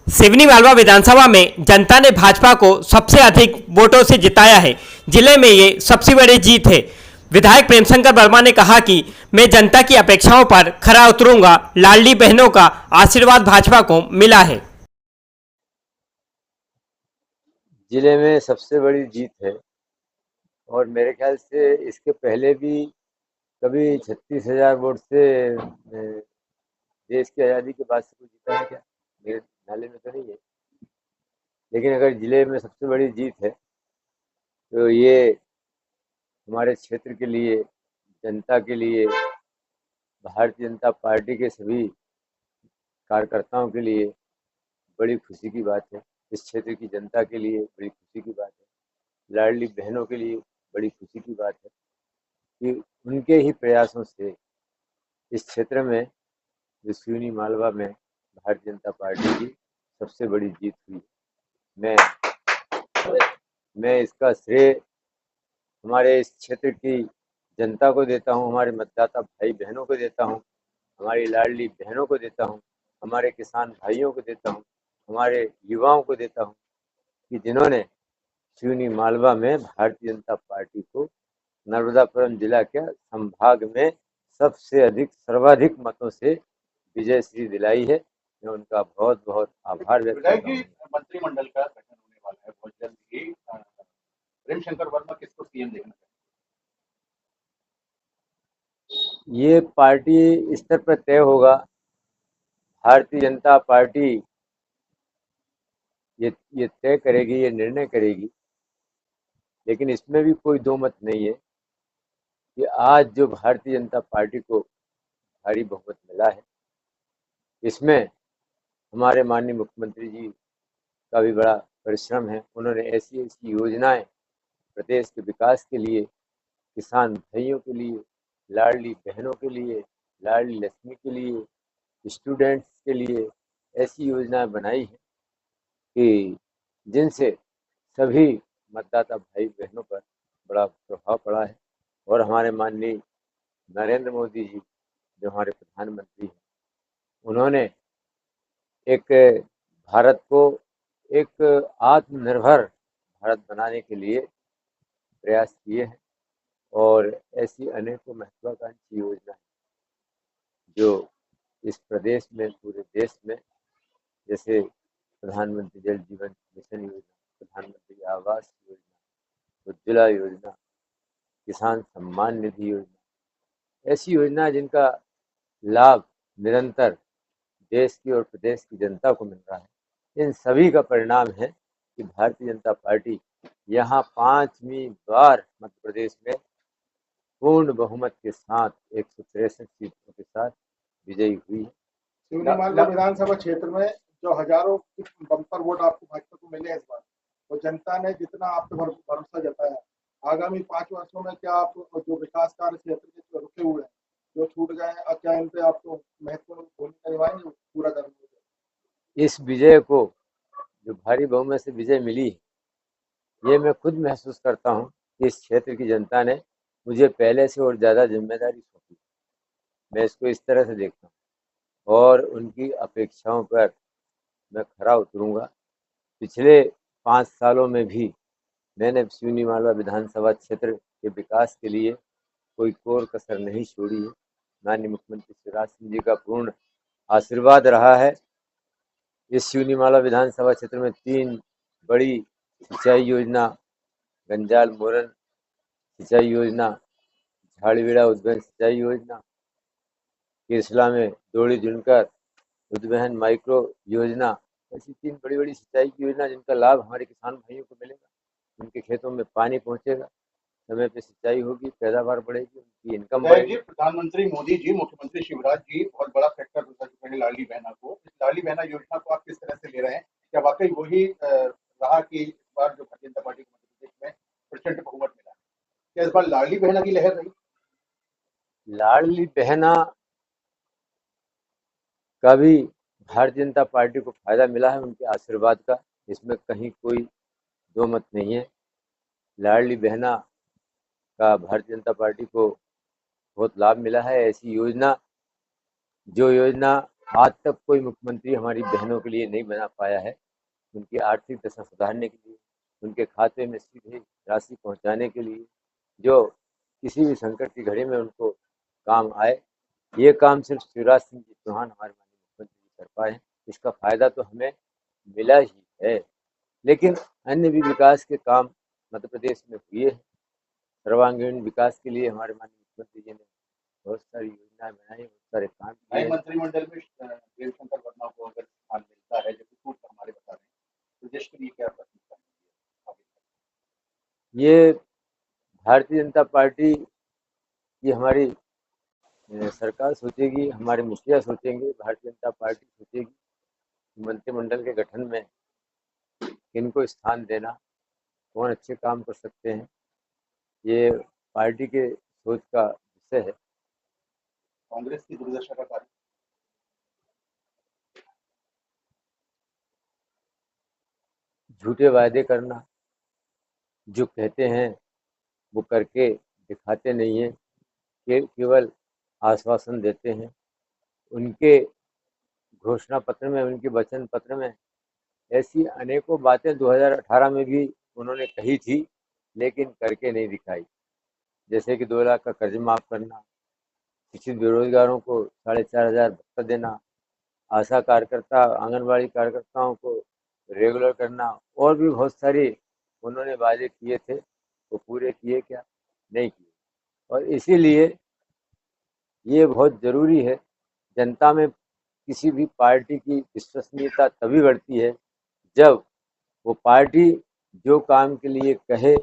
सिवनी मालवा विधानसभा में जनता ने भाजपा को सबसे अधिक वोटों से जिताया है। जिले में ये सबसे बड़ी जीत है। विधायक प्रेमशंकर वर्मा ने कहा कि मैं जनता की अपेक्षाओं पर खरा उतरूंगा। लाडली बहनों का आशीर्वाद भाजपा को मिला है। जिले में सबसे बड़ी जीत है और मेरे ख्याल से इसके पहले भी कभी 36,000 वोट से देश की आज़ादी के बाद से कोई जीता है क्या? मेरे ख्याल में तो नहीं है। लेकिन अगर जिले में सबसे बड़ी जीत है तो ये हमारे क्षेत्र के लिए, जनता के लिए, भारतीय जनता पार्टी के सभी कार्यकर्ताओं के लिए बड़ी खुशी की बात है। इस क्षेत्र की जनता के लिए बड़ी खुशी की बात है। लाडली बहनों के लिए बड़ी खुशी की बात है कि उनके ही प्रयासों से इस क्षेत्र में, जो सिवनी मालवा में भारतीय जनता पार्टी की सबसे बड़ी जीत हुई। मैं इसका श्रेय हमारे इस क्षेत्र की जनता को देता हूँ, हमारे मतदाता भाई बहनों को देता हूँ, हमारी लाडली बहनों को देता हूँ, हमारे किसान भाइयों को देता हूँ, हमारे युवाओं को देता हूँ कि जिन्होंने सिवनी मालवा में भारतीय जनता पार्टी को नर्मदापुरम जिला के संभाग में सबसे अधिक, सर्वाधिक मतों से विजय श्री दिलाई है। मैं उनका बहुत बहुत आभार व्यक्त करता हूँ। मंत्रिमंडल का गठन होने वाला है बहुत जल्द ही। प्रेमशंकर वर्मा किसको सीएम देखना चाहिए? ये पार्टी स्तर पर तय होगा। भारतीय जनता पार्टी ये तय करेगी, ये निर्णय करेगी। लेकिन इसमें भी कोई दो मत नहीं है कि आज जो भारतीय जनता पार्टी को भारी बहुमत मिला है, इसमें हमारे माननीय मुख्यमंत्री जी का भी बड़ा परिश्रम है। उन्होंने ऐसी ऐसी योजनाएं प्रदेश के विकास के लिए, किसान भाइयों के लिए, लाडली बहनों के लिए, लाडली लक्ष्मी के लिए, स्टूडेंट्स के लिए ऐसी योजनाएं बनाई हैं कि जिनसे सभी मतदाता भाई बहनों पर बड़ा प्रभाव पड़ा है। और हमारे माननीय नरेंद्र मोदी जी, जो हमारे प्रधानमंत्री हैं, उन्होंने एक भारत को एक आत्मनिर्भर भारत बनाने के लिए प्रयास किए हैं और ऐसी अनेकों महत्वाकांक्षी योजनाएं जो इस प्रदेश में, पूरे देश में, जैसे प्रधानमंत्री जल जीवन मिशन योजना, प्रधानमंत्री आवास योजना, उज्ज्वला योजना, किसान सम्मान निधि योजना, ऐसी योजना जिनका लाभ निरंतर देश की और प्रदेश की जनता को मिल रहा है। इन सभी का परिणाम है कि भारतीय जनता पार्टी यहाँ 5वीं बार मध्य प्रदेश में पूर्ण बहुमत के साथ 163 सीटों के साथ विजयी हुई है। सिवनी मालवा विधानसभा क्षेत्र में जो हजारों बम्पर वोट आपको भाजपा को मिले इस बार, तो जनता ने जितना आप पे भरोसा जताया, आगामी 5 वर्षों में क्या आप जो विकास कार्य क्षेत्र के रुके हुए हैं, जो छूट गए हैं, क्या इन पे आपको महत्वपूर्ण भूमिका निभाएंगे पूरा करने में? इस विजय को, जो भारी बहुमत से विजय मिली, ये मैं खुद महसूस करता हूँ कि इस क्षेत्र की जनता ने मुझे पहले से और ज़्यादा जिम्मेदारी सौंपी। मैं इसको इस तरह से देखता हूँ और उनकी अपेक्षाओं पर मैं खरा उतरूंगा। पिछले 5 सालों में भी मैंने सिवनी मालवा विधानसभा क्षेत्र के विकास के लिए कोई कोर कसर नहीं छोड़ी है। माननीय मुख्यमंत्री शिवराज सिंह जी का पूर्ण आशीर्वाद रहा है। इस सिवनी मालवा विधानसभा क्षेत्र में 3 बड़ी सिंचाई योजना, गंजाल मोरन सिंचाई योजना, झाड़ीबेड़ा उद्वहन सिंचाई योजना, केसला में दोड़ी जुनकर उद्वहन माइक्रो योजना, ऐसी 3 बड़ी बड़ी सिंचाई की योजना जिनका लाभ हमारे किसान भाइयों को मिलेगा। उनके खेतों में पानी पहुंचेगा, समय पे सिंचाई होगी, पैदावार बढ़ेगी, उनकी इनकम बढ़ेगी। प्रधानमंत्री मोदी जी, मुख्यमंत्री शिवराज जी बहुत बड़ा फैक्टर बता चुके हैं लाडली बहना को। इस लाडली बहना योजना को आप किस तरह से ले रहे हैं? क्या वाकई वही रहा कि इस बार जो भारतीय जनता पार्टी को मध्य प्रदेश में प्रचंड बहुमत मिला, क्या इस बार लाडली बहना की लहर रही? लाडली बहना का भी भारतीय जनता पार्टी को फायदा मिला है, उनके आशीर्वाद का, इसमें कहीं कोई दो मत नहीं है। लाडली बहना का भारतीय जनता पार्टी को बहुत लाभ मिला है। ऐसी योजना, जो योजना आज तक कोई मुख्यमंत्री हमारी बहनों के लिए नहीं बना पाया है। उनकी आर्थिक दशा सुधारने के लिए, उनके खाते में सीधे राशि पहुंचाने के लिए, जो किसी भी संकट की घड़ी में उनको काम आए। ये काम सिर्फ शिवराज सिंह जी चौहान हमारे माननीय मुख्यमंत्री जी कर पाए हैं। इसका फायदा तो हमें मिला ही है, लेकिन अन्य भी विकास के काम मध्य प्रदेश में हुए हैं। सर्वांगीण विकास के लिए हमारे माननीय मुख्यमंत्री जी ने बहुत सारी योजनाएं बनाई, बहुत सारे काम नए किए। मंत्रिमंडल में प्रेमशंकर वर्मा को अगर स्थान मिलता है, जैसे सूत्र हमारे बता रहे हैं, तो देश के लिए क्या प्राथमिकता है? ये भारतीय जनता पार्टी की हमारी सरकार सोचेगी, हमारे मुखिया सोचेंगे, भारतीय जनता पार्टी सोचेगी मंत्रिमंडल के गठन में किनको स्थान देना, कौन अच्छे काम कर सकते हैं। ये पार्टी के सोच का विषय है। कांग्रेस की दुर्दशा का कारण झूठे वायदे करना, जो कहते हैं वो करके दिखाते नहीं है, केवल आश्वासन देते हैं। उनके घोषणा पत्र में, उनके वचन पत्र में ऐसी अनेकों बातें 2018 में भी उन्होंने कही थी, लेकिन करके नहीं दिखाई। जैसे कि 2 लाख का कर्ज माफ करना, शिक्षित बेरोजगारों को 4,500 भत्ता देना, आशा कार्यकर्ता, आंगनबाड़ी कार्यकर्ताओं को रेगुलर करना, और भी बहुत सारे उन्होंने वादे किए थे। वो पूरे किए क्या? नहीं किए। और इसीलिए ये बहुत ज़रूरी है, जनता में किसी भी पार्टी की विश्वसनीयता तभी बढ़ती है जब वो पार्टी जो काम के लिए कहे,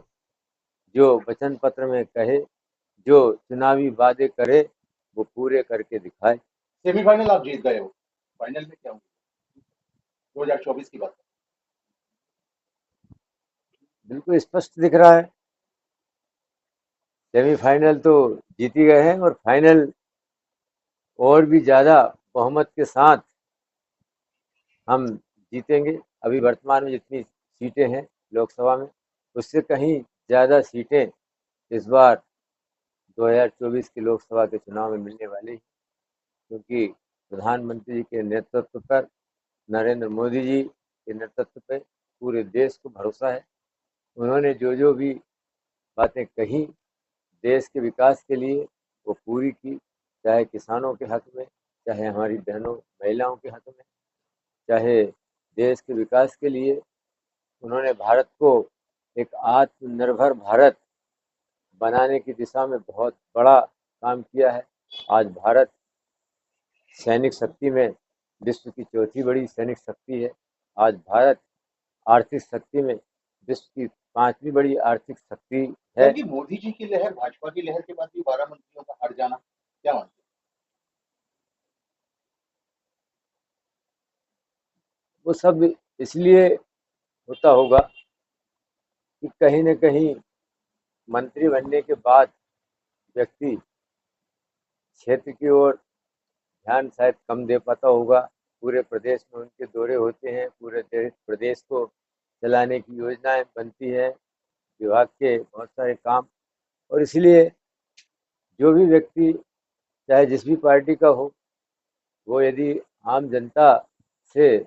जो वचन पत्र में कहे, जो चुनावी वादे करे, वो पूरे करके दिखाए। सेमीफाइनल आप जीत गए हो, फाइनल में क्या होगा 2024 की बात? बिल्कुल स्पष्ट दिख रहा है। सेमीफाइनल तो जीत ही गए हैं, और फाइनल और भी ज़्यादा बहुमत के साथ हम जीतेंगे। अभी वर्तमान में जितनी सीटें हैं लोकसभा में, उससे कहीं ज़्यादा सीटें इस बार 2024 के लोकसभा के चुनाव में मिलने वाली हैं, क्योंकि प्रधानमंत्री जी के नेतृत्व पर, नरेंद्र मोदी जी के नेतृत्व पे पूरे देश को भरोसा है। उन्होंने जो जो भी बातें कही देश के विकास के लिए, वो पूरी की, चाहे किसानों के हक में, चाहे हमारी बहनों महिलाओं के हक में, चाहे देश के विकास के लिए। उन्होंने भारत को एक आत्मनिर्भर भारत बनाने की दिशा में बहुत बड़ा काम किया है। आज भारत सैनिक शक्ति में विश्व की चौथी बड़ी सैनिक शक्ति है। आज भारत आर्थिक शक्ति में विश्व की 5वीं बड़ी आर्थिक शक्ति है। कि मोदी जी की लहर, भाजपा की लहर के बाद भी 12 मंत्रियों का हट जाना, क्या मानते हैं? वो सब इसलिए होता होगा कि कहीं न कहीं मंत्री बनने के बाद व्यक्ति क्षेत्र की ओर ध्यान शायद कम दे पाता होगा। पूरे प्रदेश में उनके दौरे होते हैं, पूरे प्रदेश को चलाने की योजनाएं बनती हैं, विभाग के बहुत सारे काम, और इसलिए जो भी व्यक्ति चाहे जिस भी पार्टी का हो, वो यदि आम जनता से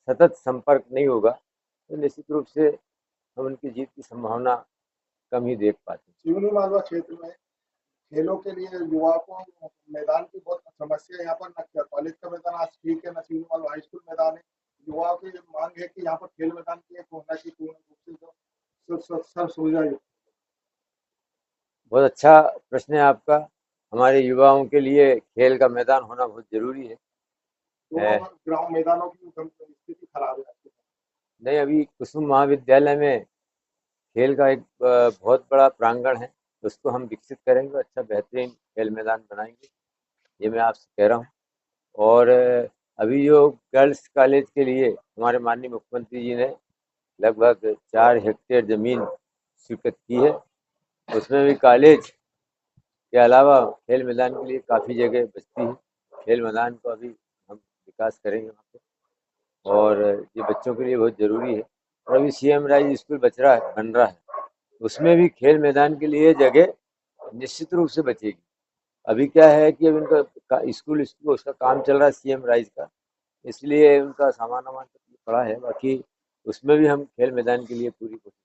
सतत संपर्क नहीं होगा तो निश्चित रूप से हम उनकी जीत की संभावना कम ही देख पाते हैं। सिवनी मालवा क्षेत्र में खेलों के लिए युवाओं को मैदान की बहुत समस्या है। यहाँ पर न कॉलेज का मैदान आज ठीक है, न सिवनी मालवा हाई स्कूल मैदान है। युवाओं की मांग है कि यहाँ पर खेल मैदान की एक होना चाहिए पूर्ण रूप से सब सुविधा युक्त। बहुत अच्छा प्रश्न है आपका। हमारे युवाओं के लिए खेल का मैदान होना बहुत जरूरी है। ग्राउंड मैदानों की स्थिति खराब है। नहीं, अभी कुसुम महाविद्यालय में खेल का एक बहुत बड़ा प्रांगण है, उसको हम विकसित करेंगे, अच्छा बेहतरीन खेल मैदान बनाएंगे, ये मैं आपसे कह रहा हूँ। और अभी जो गर्ल्स कॉलेज के लिए हमारे माननीय मुख्यमंत्री जी ने लगभग 4 हेक्टेयर ज़मीन स्वीकृत की है, उसमें भी कॉलेज के अलावा खेल मैदान के लिए काफ़ी जगह बचती है। खेल मैदान को अभी हम विकास करेंगे वहाँ पे, और ये बच्चों के लिए बहुत ज़रूरी है। और अभी CM राइज स्कूल बन रहा है, उसमें भी खेल मैदान के लिए जगह निश्चित रूप से बचेगी। अभी क्या है कि अब इनका स्कूल उसका काम चल रहा है CM राइज का, इसलिए उनका सामान वामान तो पड़ा है। बाकी उसमें भी हम खेल मैदान के लिए पूरी कोशिश